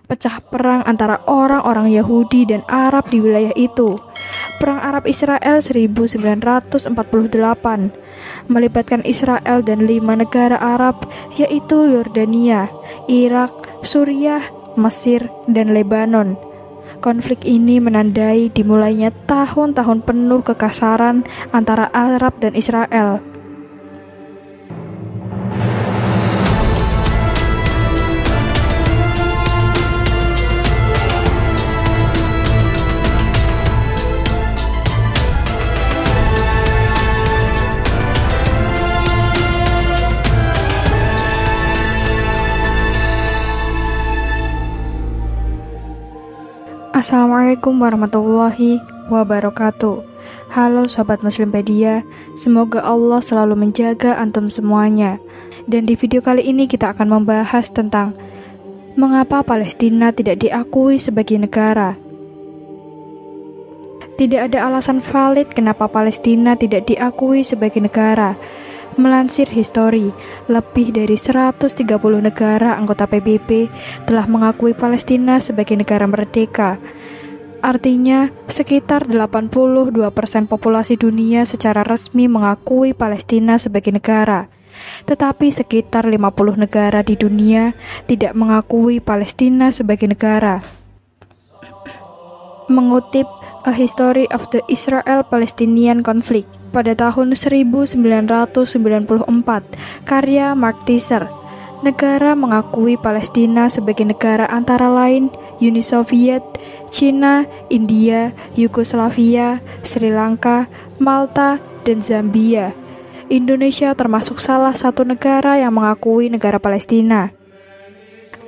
pecah perang antara orang-orang Yahudi dan Arab di wilayah itu. Perang Arab-Israel 1948 melibatkan Israel dan 5 negara Arab, yaitu Yordania, Irak, Suriah, Mesir, dan Lebanon. Konflik ini menandai dimulainya tahun-tahun penuh kekasaran antara Arab dan Israel. Assalamualaikum warahmatullahi wabarakatuh. Halo Sobat Muslimpedia, semoga Allah selalu menjaga antum semuanya. Dan di video kali ini kita akan membahas tentang mengapa Palestina tidak diakui sebagai negara. Tidak ada alasan valid kenapa Palestina tidak diakui sebagai negara. Melansir History, lebih dari 130 negara anggota PBB telah mengakui Palestina sebagai negara merdeka. Artinya, sekitar 82% populasi dunia secara resmi mengakui Palestina sebagai negara. Tetapi sekitar 50 negara di dunia tidak mengakui Palestina sebagai negara. Mengutip A History of the Israel-Palestinian Conflict pada tahun 1994, karya Mark Tisser, negara mengakui Palestina sebagai negara antara lain Uni Soviet, Cina, India, Yugoslavia, Sri Lanka, Malta, dan Zambia. Indonesia termasuk salah satu negara yang mengakui negara Palestina.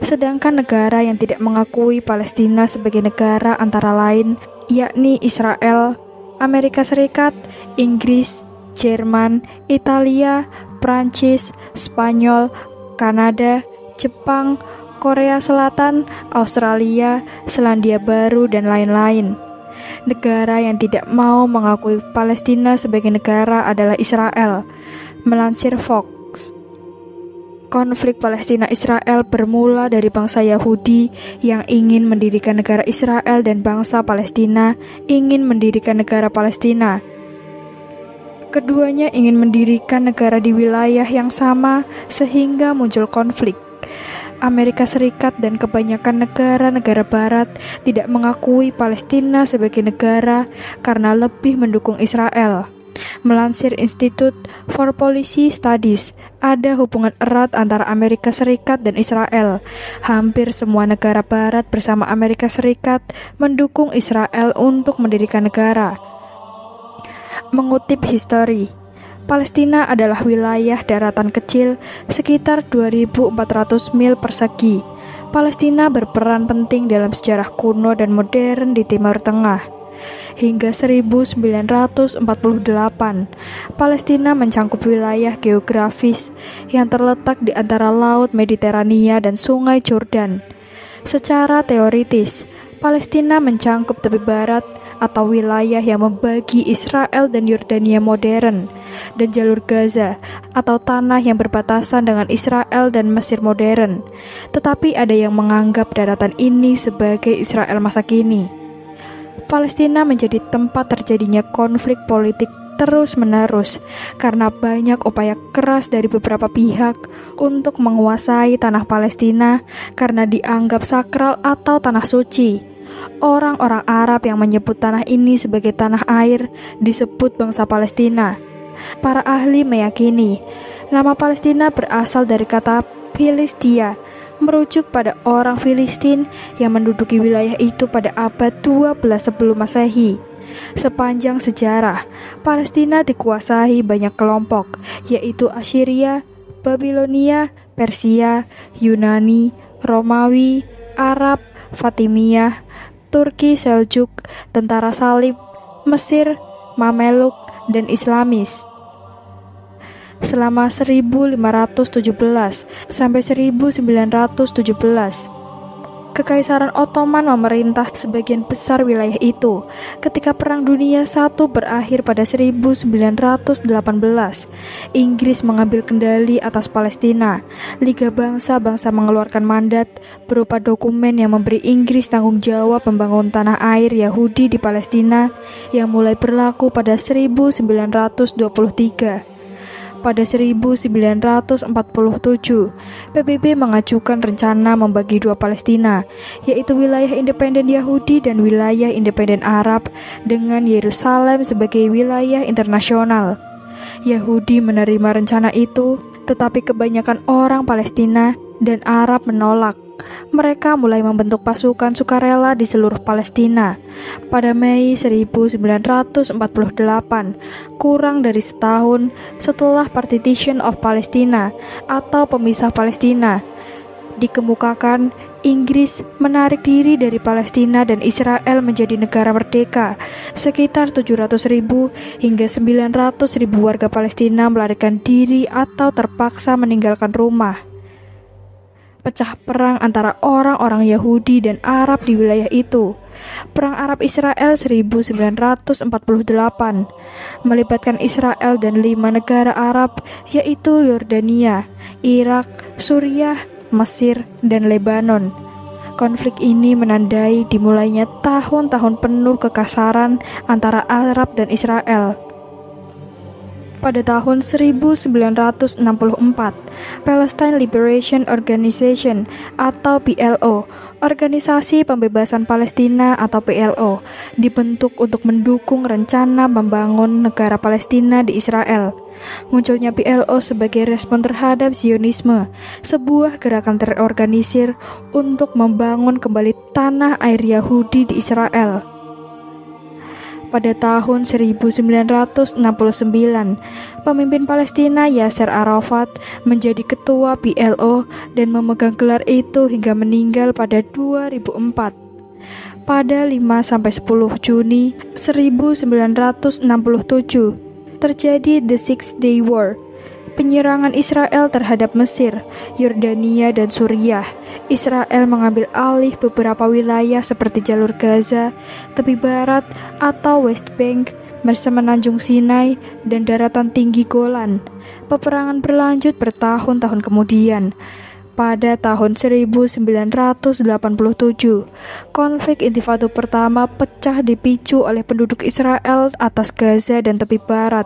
Sedangkan negara yang tidak mengakui Palestina sebagai negara antara lain yakni Israel, Amerika Serikat, Inggris, Jerman, Italia, Prancis, Spanyol, Kanada, Jepang, Korea Selatan, Australia, Selandia Baru, dan lain-lain. Negara yang tidak mau mengakui Palestina sebagai negara adalah Israel. Melansir Fox, konflik Palestina-Israel bermula dari bangsa Yahudi yang ingin mendirikan negara Israel dan bangsa Palestina ingin mendirikan negara Palestina. Keduanya ingin mendirikan negara di wilayah yang sama sehingga muncul konflik. Amerika Serikat dan kebanyakan negara-negara barat tidak mengakui Palestina sebagai negara karena lebih mendukung Israel. Melansir Institute for Policy Studies, ada hubungan erat antara Amerika Serikat dan Israel. Hampir semua negara barat bersama Amerika Serikat mendukung Israel untuk mendirikan negara. Mengutip History, Palestina adalah wilayah daratan kecil sekitar 2.400 mil persegi. Palestina berperan penting dalam sejarah kuno dan modern di Timur Tengah. Hingga 1948, Palestina mencangkup wilayah geografis yang terletak di antara Laut Mediterania dan Sungai Jordan. Secara teoritis, Palestina mencangkup tepi barat atau wilayah yang membagi Israel dan Yordania modern, dan jalur Gaza atau tanah yang berbatasan dengan Israel dan Mesir modern. Tetapi ada yang menganggap daratan ini sebagai Israel masa kini. Palestina menjadi tempat terjadinya konflik politik terus-menerus karena banyak upaya keras dari beberapa pihak untuk menguasai tanah Palestina karena dianggap sakral atau tanah suci. Orang-orang Arab yang menyebut tanah ini sebagai tanah air disebut bangsa Palestina. Para ahli meyakini nama Palestina berasal dari kata Filistia, merujuk pada orang Filistin yang menduduki wilayah itu pada abad 12 sebelum Masehi. Sepanjang sejarah, Palestina dikuasai banyak kelompok, yaitu Assyria, Babilonia, Persia, Yunani, Romawi, Arab, Fatimiyah, Turki Seljuk, tentara salib, Mesir, Mameluk, dan Islamis. Selama 1517 sampai 1917, Kekaisaran Ottoman memerintah sebagian besar wilayah itu. Ketika Perang Dunia I berakhir pada 1918, Inggris mengambil kendali atas Palestina. Liga Bangsa-Bangsa mengeluarkan mandat berupa dokumen yang memberi Inggris tanggung jawab membangun tanah air Yahudi di Palestina yang mulai berlaku pada 1923. Pada 1947, PBB mengajukan rencana membagi dua Palestina, yaitu wilayah independen Yahudi dan wilayah independen Arab, dengan Yerusalem sebagai wilayah internasional. Yahudi menerima rencana itu, tetapi kebanyakan orang Palestina dan Arab menolak. Mereka mulai membentuk pasukan sukarela di seluruh Palestina. Pada Mei 1948, kurang dari setahun setelah Partition of Palestina atau pemisah Palestina dikemukakan, Inggris menarik diri dari Palestina dan Israel menjadi negara merdeka. Sekitar 700.000 hingga 900.000 warga Palestina melarikan diri atau terpaksa meninggalkan rumah. Pecah perang antara orang-orang Yahudi dan Arab di wilayah itu. Perang Arab-Israel 1948 melibatkan Israel dan 5 negara Arab, yaitu Yordania, Irak, Suriah, Mesir, dan Lebanon. Konflik ini menandai dimulainya tahun-tahun penuh kekasaran antara Arab dan Israel. Pada tahun 1964, Palestine Liberation Organization atau PLO, Organisasi Pembebasan Palestina atau PLO, dibentuk untuk mendukung rencana membangun negara Palestina di Israel. Munculnya PLO sebagai respon terhadap Zionisme, sebuah gerakan terorganisir untuk membangun kembali tanah air Yahudi di Israel. Pada tahun 1969, pemimpin Palestina Yasser Arafat menjadi ketua PLO dan memegang gelar itu hingga meninggal pada 2004. Pada 5-10 Juni 1967, terjadi The Six-Day War, penyerangan Israel terhadap Mesir, Yordania, dan Suriah. Israel mengambil alih beberapa wilayah seperti jalur Gaza, tepi barat atau West Bank, Semenanjung Sinai, dan daratan tinggi Golan. Peperangan berlanjut bertahun-tahun kemudian. Pada tahun 1987, konflik Intifada pertama pecah dipicu oleh penduduk Israel atas Gaza dan tepi barat.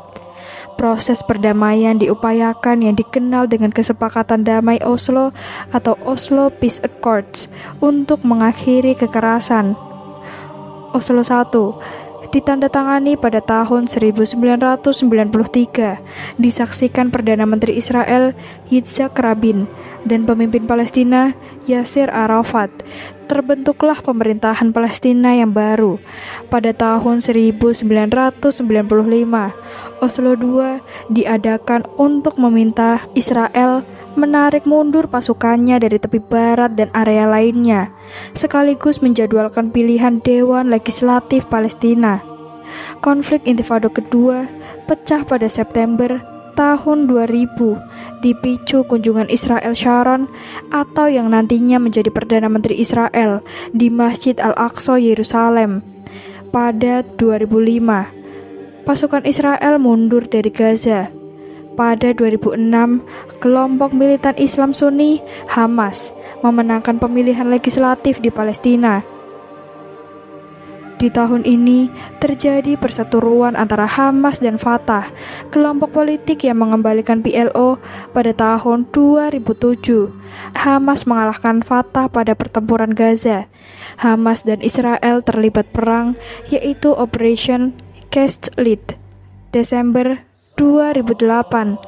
Proses perdamaian diupayakan yang dikenal dengan Kesepakatan Damai Oslo atau Oslo Peace Accords untuk mengakhiri kekerasan. Oslo I ditandatangani pada tahun 1993, disaksikan Perdana Menteri Israel Yitzhak Rabin dan pemimpin Palestina Yasser Arafat. Terbentuklah pemerintahan Palestina yang baru. Pada tahun 1995, Oslo II diadakan untuk meminta Israel menarik mundur pasukannya dari tepi barat dan area lainnya, sekaligus menjadwalkan pilihan Dewan Legislatif Palestina. Konflik Intifada kedua pecah pada September tahun 2000, dipicu kunjungan Israel Sharon atau yang nantinya menjadi Perdana Menteri Israel di Masjid Al-Aqsa, Yerusalem. Pada 2005, pasukan Israel mundur dari Gaza. Pada 2006, kelompok militan Islam Sunni, Hamas, memenangkan pemilihan legislatif di Palestina. Di tahun ini, terjadi perseteruan antara Hamas dan Fatah, kelompok politik yang mengembalikan PLO pada tahun 2007. Hamas mengalahkan Fatah pada pertempuran Gaza. Hamas dan Israel terlibat perang, yaitu Operation Cast Lead, Desember 2008.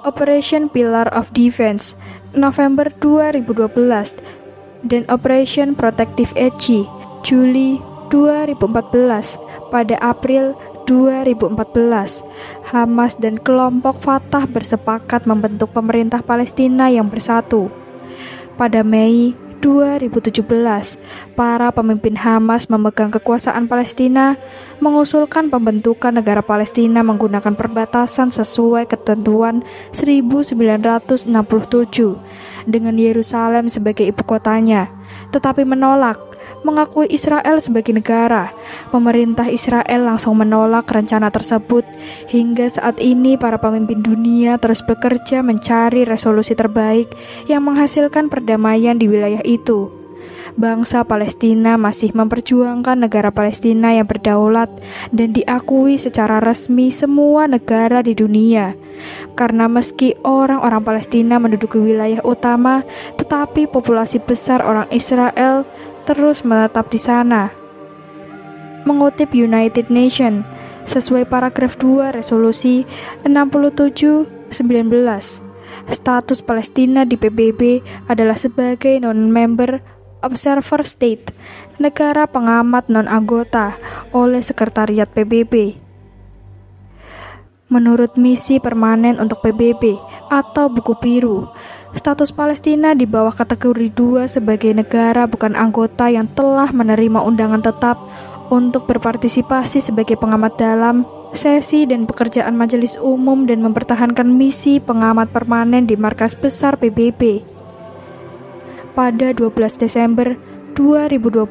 Operation Pillar of Defense, November 2012, dan Operation Protective Edge, Juli 2014. Pada April 2014, Hamas dan kelompok Fatah bersepakat membentuk pemerintah Palestina yang bersatu. Pada Mei 2017, para pemimpin Hamas memegang kekuasaan Palestina mengusulkan pembentukan negara Palestina menggunakan perbatasan sesuai ketentuan 1967 dengan Yerusalem sebagai ibu kotanya, tetapi menolak mengakui Israel sebagai negara. Pemerintah Israel langsung menolak rencana tersebut. Hingga saat ini para pemimpin dunia terus bekerja mencari resolusi terbaik yang menghasilkan perdamaian di wilayah itu. Bangsa Palestina masih memperjuangkan negara Palestina yang berdaulat dan diakui secara resmi semua negara di dunia. Karena meski orang-orang Palestina menduduki wilayah utama, tetapi populasi besar orang Israel terus menetap di sana. Mengutip United Nations, sesuai paragraf 2 resolusi 67/19, status Palestina di PBB adalah sebagai non-member observer state, negara pengamat non-anggota oleh Sekretariat PBB. Menurut misi permanen untuk PBB atau buku biru, status Palestina di bawah kategori 2 sebagai negara bukan anggota yang telah menerima undangan tetap untuk berpartisipasi sebagai pengamat dalam sesi dan pekerjaan Majelis Umum dan mempertahankan misi pengamat permanen di markas besar PBB. Pada 12 Desember 2012,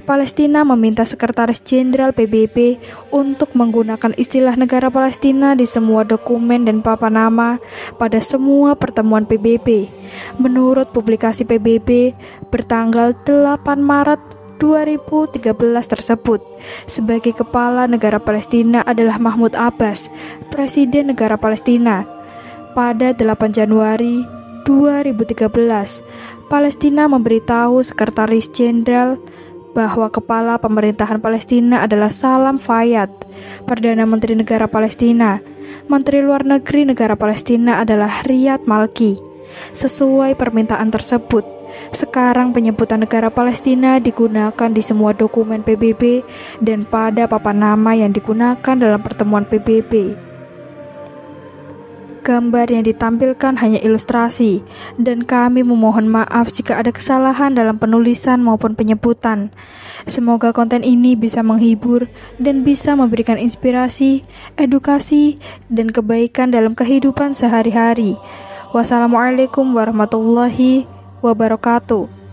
Palestina meminta Sekretaris Jenderal PBB untuk menggunakan istilah negara Palestina di semua dokumen dan papan nama pada semua pertemuan PBB. Menurut publikasi PBB bertanggal 8 Maret 2013 tersebut, sebagai kepala negara Palestina adalah Mahmud Abbas, Presiden negara Palestina. Pada 8 Januari 2013, Palestina memberitahu Sekretaris Jenderal bahwa kepala pemerintahan Palestina adalah Salam Fayyad, Perdana Menteri Negara Palestina. Menteri Luar Negeri Negara Palestina adalah Riyad Malki. Sesuai permintaan tersebut, sekarang penyebutan negara Palestina digunakan di semua dokumen PBB dan pada papan nama yang digunakan dalam pertemuan PBB. Gambar yang ditampilkan hanya ilustrasi, dan kami memohon maaf jika ada kesalahan dalam penulisan maupun penyebutan. Semoga konten ini bisa menghibur dan bisa memberikan inspirasi, edukasi, dan kebaikan dalam kehidupan sehari-hari. Wassalamualaikum warahmatullahi wabarakatuh.